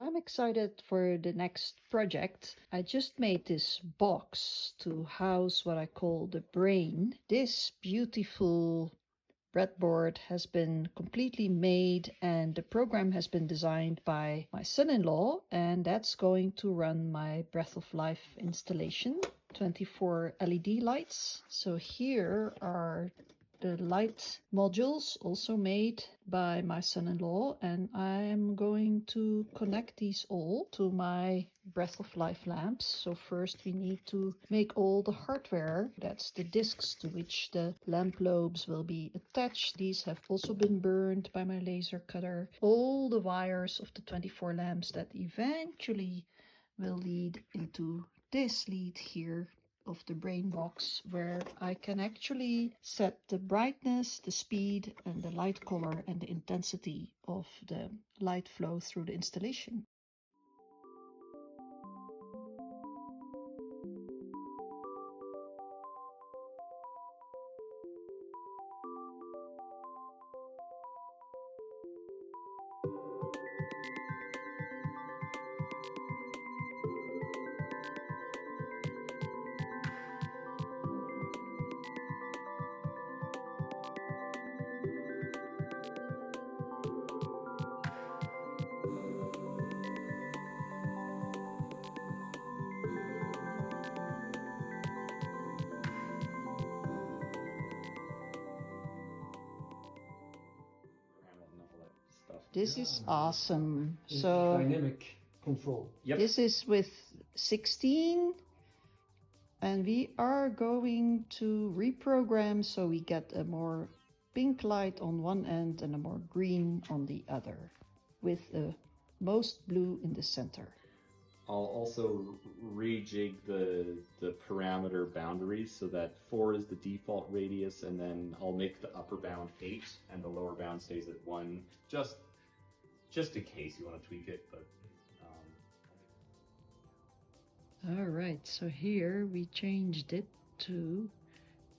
I'm excited for the next project. I just made this box to house what I call the brain. This beautiful breadboard has been completely made and the program has been designed by my son-in-law, and that's going to run my Breath of Life installation. 24 LED lights. So here are the light modules, also made by my son-in-law, and I'm going to connect these all to my Breath of Life lamps. So first we need to make all the hardware. That's the discs to which the lamp lobes will be attached. These have also been burned by my laser cutter. All the wires of the 24 lamps that eventually will lead into this lead here of the brain box, where I can actually set the brightness, the speed, and the light color and the intensity of the light flow through the installation. This is awesome. So dynamic control. Yep. this is with 16, and we are going to reprogram so we get a more pink light on one end and a more green on the other, with the most blue in the center. I'll also rejig the parameter boundaries so that 4 is the default radius, and then I'll make the upper bound 8 and the lower bound stays at 1, just in case you want to tweak it. But All right, so here we changed it to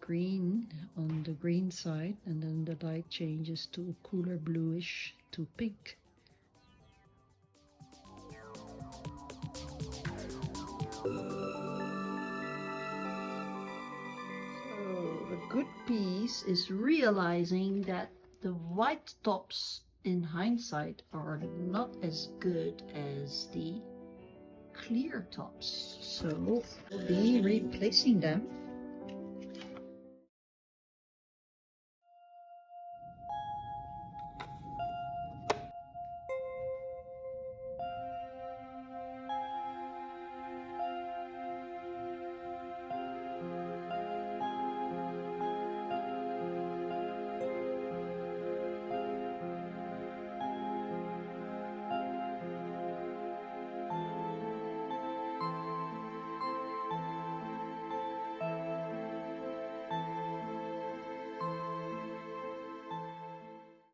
green on the green side, and then the light changes to a cooler bluish to pink. So a good piece is realizing that the white tops in hindsight are not as good as the clear tops, so we'll be replacing them